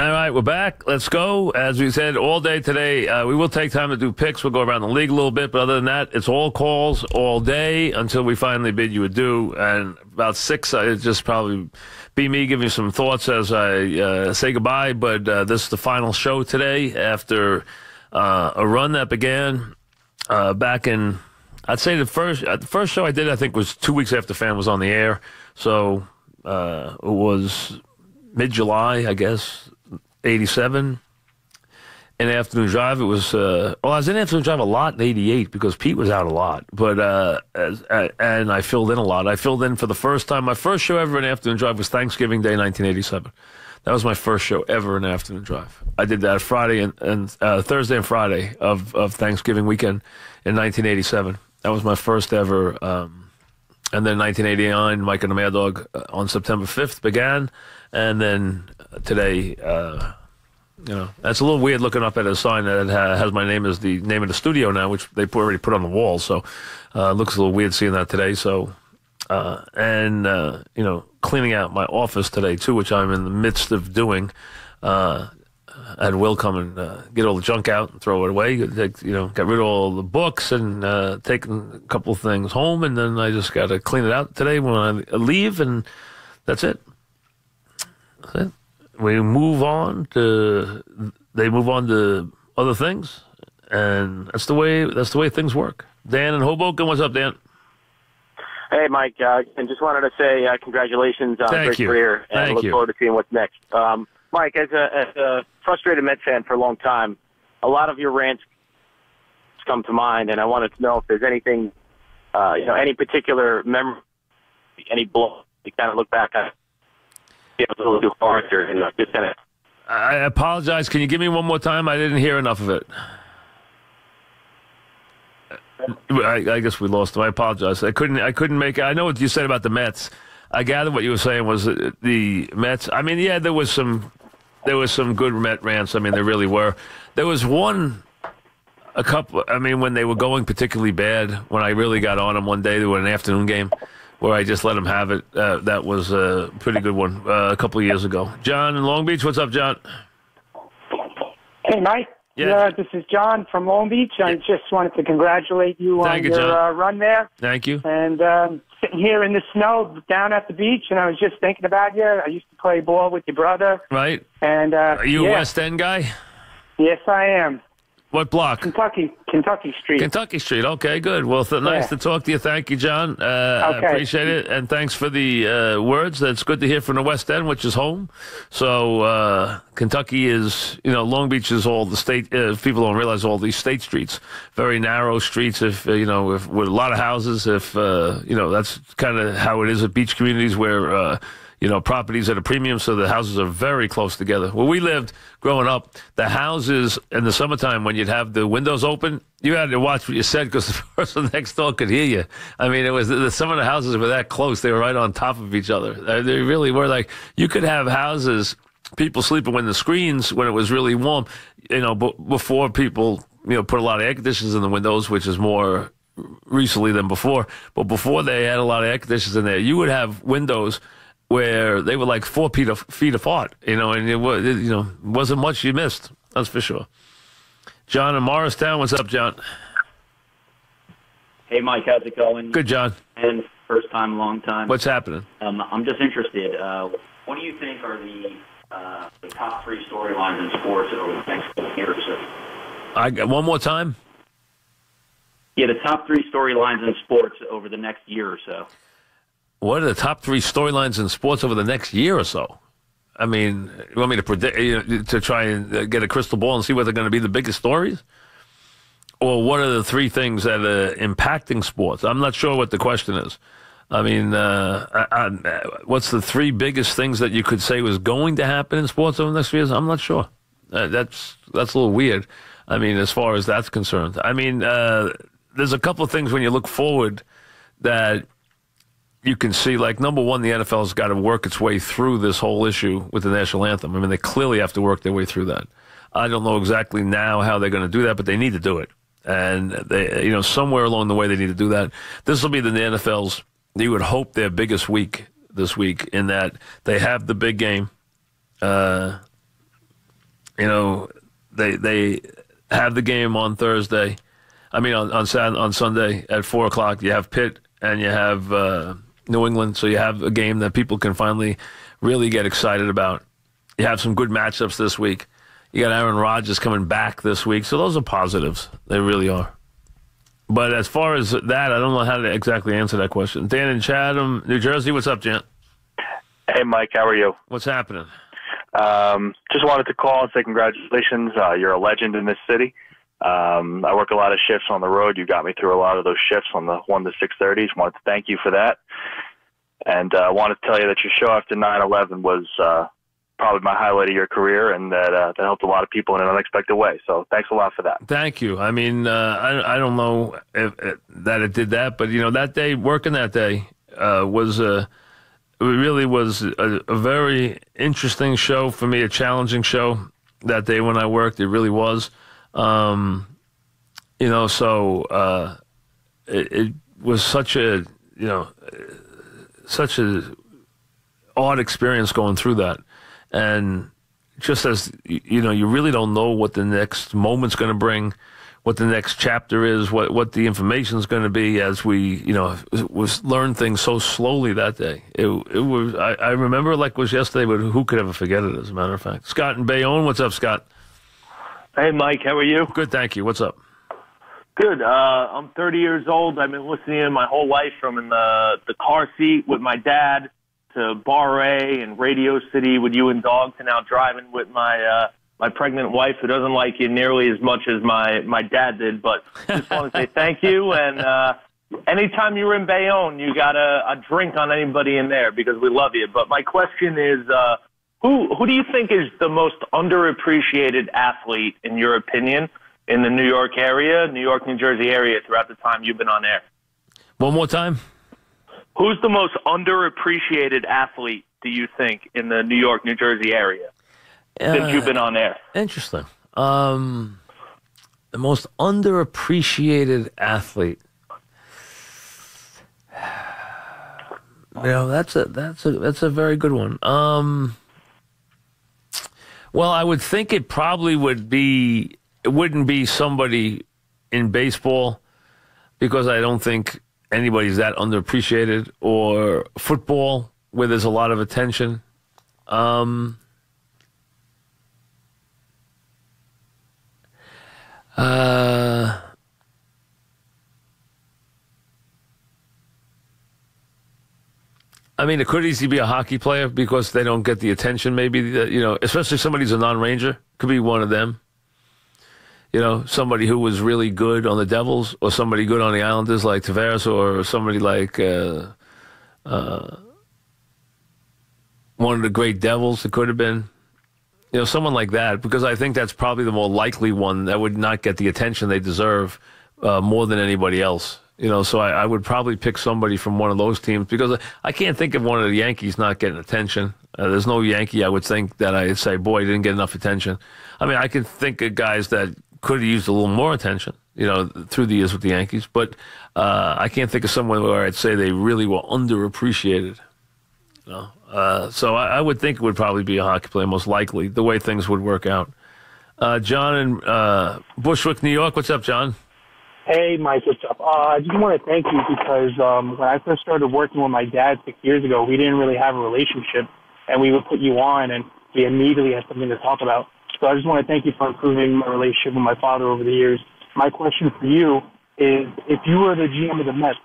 All right, we're back. Let's go. As we said, all day today, we will take time to do picks. We'll go around the league a little bit, but other than that, it's all calls all day until we finally bid you adieu. And about 6, it's just probably be me giving you some thoughts as I say goodbye. But this is the final show today after a run that began back in, I'd say the first show I did, I think, was 2 weeks after FAN was on the air. So it was mid-July, I guess. 87. In afternoon drive, it was, I was in afternoon drive a lot in 88 because Pete was out a lot. But, and I filled in a lot. I filled in for the first time. My first show ever in afternoon drive was Thanksgiving Day, 1987. That was my first show ever in afternoon drive. I did that Friday and Thursday and Friday of Thanksgiving weekend in 1987. That was my first ever, and then 1989, Mike and the Mad Dog on September 5th began. And then today, that's a little weird looking up at a sign that has my name as the name of the studio now, which they already put on the wall. So it looks a little weird seeing that today. So, cleaning out my office today, too, which I'm in the midst of doing. I had Will come and get all the junk out and throw it away. Got rid of all the books and taking a couple of things home. And then I just got to clean it out today when I leave. And that's it. They move on to other things, and that's the way things work. Dan in Hoboken, what's up, Dan? Hey, Mike, and just wanted to say congratulations on a great career, and look forward to seeing what's next. Mike, as a frustrated Met fan for a long time, a lot of your rants come to mind, and I wanted to know if there's anything, any particular memory, any blow you kind of look back at. I apologize. Can you give me one more time? I didn't hear enough of it. I guess we lost him. I apologize. I couldn't make it. I know what you said about the Mets. I gather what you were saying was the Mets. I mean, yeah, there was some good Met rants. I mean, there really were. There was a couple. I mean, when they were going particularly bad, when I really got on them one day, they were an afternoon game where I just let him have it. That was a pretty good one a couple of years ago. John in Long Beach, what's up, John? Hey, Mike. Yeah. This is John from Long Beach. I just wanted to congratulate you on your run there. Thank you. And sitting here in the snow down at the beach, and I was just thinking about you. I used to play ball with your brother. Right. And are you a West End guy? Yes, I am. What block? Kentucky Street. Kentucky Street. Okay, good. Well, nice to talk to you. Thank you, John. I appreciate it, and thanks for the words. That's good to hear from the West End, which is home. So Kentucky is, Long Beach is all the state. People don't realize all these state streets, very narrow streets. If with a lot of houses. If that's kind of how it is at beach communities where. Properties at a premium, so the houses are very close together. Where we lived growing up, the houses in the summertime, when you'd have the windows open, you had to watch what you said because the person next door could hear you. I mean, it was some of the houses were that close; they were right on top of each other. They really were. Like, you could have houses, people sleeping when it was really warm. Before people put a lot of air conditioners in the windows, which is more recently than before. But before they had a lot of air conditioners in there, you would have windows where they were like 4 feet apart, and it was, wasn't much you missed. That's for sure. John in Morristown, what's up, John? Hey, Mike, how's it going? Good, John. And first time, long time. What's happening? I'm just interested. What do you think are the top 3 storylines in sports over the next year or so? One more time? Yeah, the top 3 storylines in sports over the next year or so. What are the top 3 storylines in sports over the next year or so? I mean, you want me to predict, to try and get a crystal ball and see what they're going to be the biggest stories? Or what are the 3 things that are impacting sports? I'm not sure what the question is. I mean, what's the 3 biggest things that you could say was going to happen in sports over the next few years? I'm not sure. That's a little weird. I mean, as far as that's concerned. I mean, there's a couple of things when you look forward that you can see, like, number one, the NFL's got to work its way through this whole issue with the national anthem. I mean, they clearly have to work their way through that. I don't know exactly now how they're going to do that, but they need to do it. And they, somewhere along the way, they need to do that. This will be the NFL's, you would hope, their biggest week this week, in that they have the big game. they have the game on Thursday. I mean, on Sunday at 4:00. You have Pitt and you have New England, so you have a game that people can finally really get excited about. You have some good matchups this week. You got Aaron Rodgers coming back this week, so those are positives. They really are. But as far as that, I don't know how to exactly answer that question. Dan in Chatham, New Jersey, what's up, Jan? Hey, Mike, how are you? What's happening? Just wanted to call and say congratulations. You're a legend in this city. I work a lot of shifts on the road. You got me through a lot of those shifts on the 1 to 6:30s. Wanted to thank you for that. And I wanted to tell you that your show after 9/11 was probably my highlight of your career, and that helped a lot of people in an unexpected way. So thanks a lot for that. Thank you. I mean, I don't know that it did that, but, that day, working that day it really was a very interesting show for me, a challenging show that day when I worked. It really was. It was such a odd experience going through that. And just as, you really don't know what the next moment's going to bring, what the next chapter is, what the information is going to be as we, was learn things so slowly that day. It was, I remember like it was yesterday, but who could ever forget it, as a matter of fact. Scott in Bayonne, what's up, Scott? Hey, Mike, how are you? Good, thank you. What's up? Good. I'm 30 years old. I've been listening in my whole life from in the car seat with my dad to Bar A and Radio City with you and Dog to now driving with my pregnant wife who doesn't like you nearly as much as my dad did. But just want to say thank you. And anytime you're in Bayonne, you got a drink on anybody in there because we love you. But my question is, who do you think is the most underappreciated athlete, in your opinion, in the New York area, New York, New Jersey area throughout the time you've been on air? One more time. Who's the most underappreciated athlete, do you think, in the New York, New Jersey area since you've been on air? Interesting. The most underappreciated athlete. That's a very good one. Well, I would think it probably wouldn't be somebody in baseball, because I don't think anybody's that underappreciated, or football, where there's a lot of attention. I mean, it could easily be a hockey player because they don't get the attention, maybe, especially somebody who's a non-Ranger. Could be one of them. Somebody who was really good on the Devils, or somebody good on the Islanders like Tavares, or somebody like one of the great Devils. It could have been, someone like that, because I think that's probably the more likely one that would not get the attention they deserve more than anybody else. So I would probably pick somebody from one of those teams, because I can't think of one of the Yankees not getting attention. There's no Yankee I would think that I'd say, boy, he didn't get enough attention. I mean, I can think of guys that could have used a little more attention, through the years with the Yankees. But I can't think of someone where I'd say they really were underappreciated. So I would think it would probably be a hockey player, most likely, the way things would work out. John in Bushwick, New York. What's up, John? Hey, Mike, what's up? I just want to thank you because when I first started working with my dad 6 years ago, we didn't really have a relationship, and we would put you on, and we immediately had something to talk about. So I just want to thank you for improving my relationship with my father over the years. My question for you is, if you were the GM of the Mets,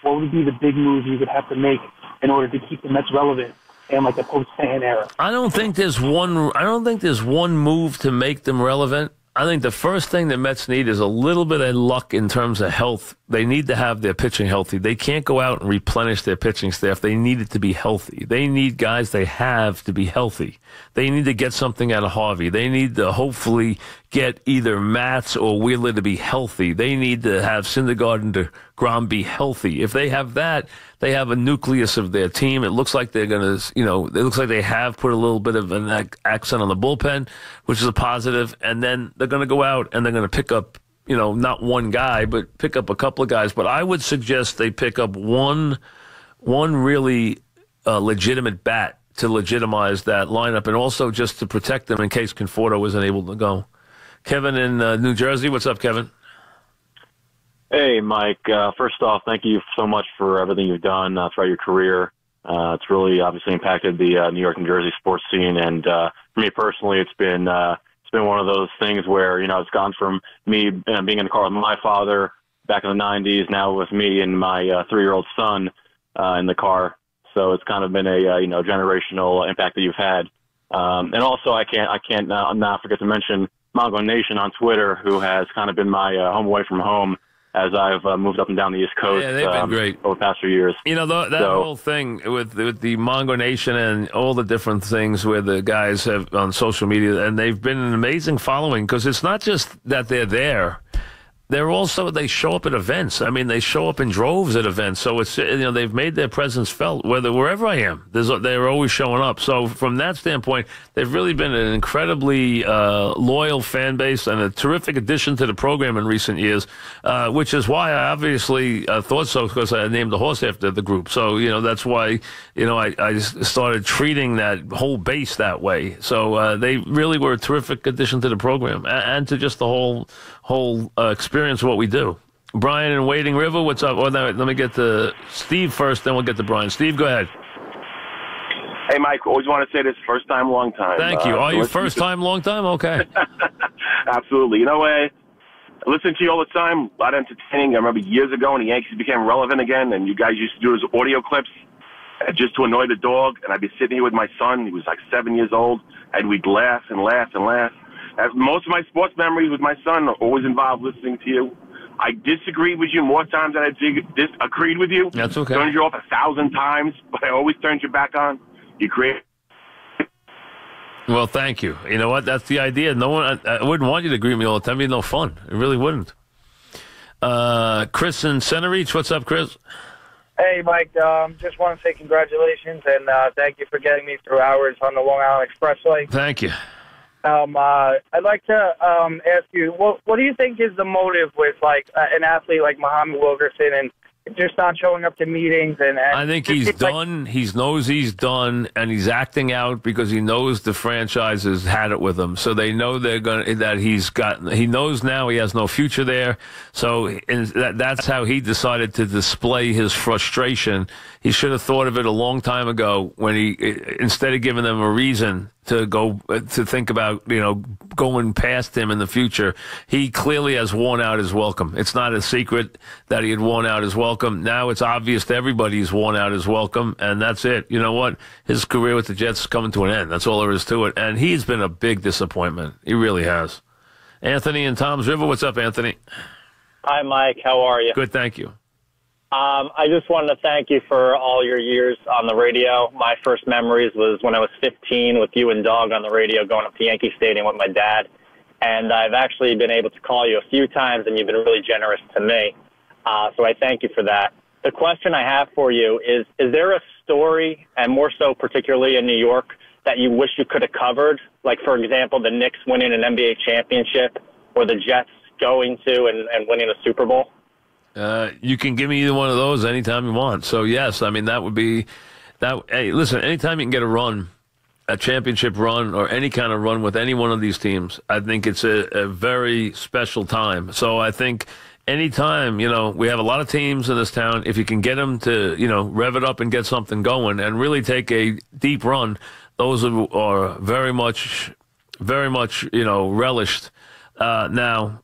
what would be the big moves you would have to make in order to keep the Mets relevant in like the post-Stanton era? I don't think there's one move to make them relevant. I think the first thing the Mets need is a little bit of luck in terms of health. They need to have their pitching healthy. They can't go out and replenish their pitching staff. They need it to be healthy. They need guys they have to be healthy. They need to get something out of Harvey. They need to hopefully get either Matz or Wheeler to be healthy. They need to have Syndergaard and DeGrom be healthy. If they have that, they have a nucleus of their team. It looks like they're going to, it looks like they have put a little bit of an accent on the bullpen, which is a positive. And then they're going to go out and they're going to pick up, not one guy, but pick up a couple of guys. But I would suggest they pick up one really legitimate bat to legitimize that lineup and also just to protect them in case Conforto wasn't able to go. Kevin in New Jersey. What's up, Kevin? Hey, Mike. First off, thank you so much for everything you've done throughout your career. It's really obviously impacted the New York and Jersey sports scene. And for me personally, it's been one of those things where, it's gone from me being in the car with my father back in the 90s, now with me and my 3-year-old son in the car. So it's kind of been a generational impact that you've had. And also, I can't not forget to mention Mongo Nation on Twitter, who has kind of been my home away from home as I've moved up and down the East Coast. Yeah, they've been great over the past few years. That whole thing with the Mongo Nation and all the different things where the guys have on social media, and they've been an amazing following because it's not just that they're there. They show up at events. I mean, they show up in droves at events. So it's, they've made their presence felt wherever I am. They're always showing up. So from that standpoint, they've really been an incredibly loyal fan base and a terrific addition to the program in recent years, which is why I obviously thought so, because I named the horse after the group. So, that's why, I started treating that whole base that way. So they really were a terrific addition to the program and to just the whole experience of what we do. Brian in Wading River, what's up? Well, let me get to Steve first, then we'll get to Brian. Steve, go ahead. Hey, Mike, always want to say this, first time, long time. Thank you. Are you first time, long time? Okay. Absolutely. I listen to you all the time, a lot of entertaining. I remember years ago when the Yankees became relevant again, and you guys used to do those audio clips just to annoy the dog, and I'd be sitting here with my son. He was like 7 years old, and we'd laugh and laugh and laugh. Most of my sports memories with my son are always involved listening to you. I disagreed with you more times than I agreed with you. That's okay. Turned you off 1,000 times, but I always turned you back on. You create. Well, thank you. You know what? That's the idea. No one. I wouldn't want you to agree with me all the time. It'd be no fun. It really wouldn't. Chris in Center Reach. What's up, Chris? Hey, Mike. Just want to say congratulations and thank you for getting me through hours on the Long Island Expressway. Thank you. I'd like to ask you, what do you think is the motive with an athlete like Muhammad Wilkerson and just not showing up to meetings? And I think he's done. He knows he's done, and he's acting out because he knows the franchise has had it with him. So they know he knows now he has no future there. So that's how he decided to display his frustration. He should have thought of it a long time ago when instead of giving them a reason to go to think about, going past him in the future. He clearly has worn out his welcome. It's not a secret that he had worn out his welcome. Now it's obvious to everybody he's worn out his welcome, and that's it. You know what? His career with the Jets is coming to an end. That's all there is to it. And he's been a big disappointment. He really has. Anthony in Tom's River. What's up, Anthony? Hi, Mike. How are you? Good, thank you. I just wanted to thank you for all your years on the radio. My first memories was when I was 15 with you and Dog on the radio going up to Yankee Stadium with my dad. And I've actually been able to call you a few times, and you've been really generous to me. So I thank you for that. The question I have for you is there a story, and more so particularly in New York, that you wish you could have covered? Like, for example, the Knicks winning an NBA championship or the Jets going to and winning a Super Bowl? You can give me either one of those anytime you want. So, yes, I mean, that would be that. Hey, listen, anytime you can get a championship run or any kind of run with any one of these teams, I think it's a very special time. So I think anytime, we have a lot of teams in this town. If you can get them to, rev it up and get something going and really take a deep run, those are very much, relished. Now,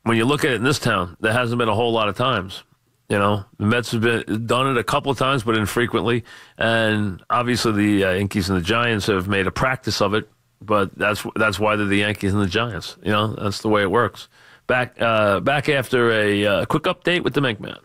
when you look at it in this town, there hasn't been a whole lot of times. The Mets have done it a couple of times, but infrequently. And obviously the Yankees and the Giants have made a practice of it, but that's why they're the Yankees and the Giants. That's the way it works. Back after a quick update with the Minkman.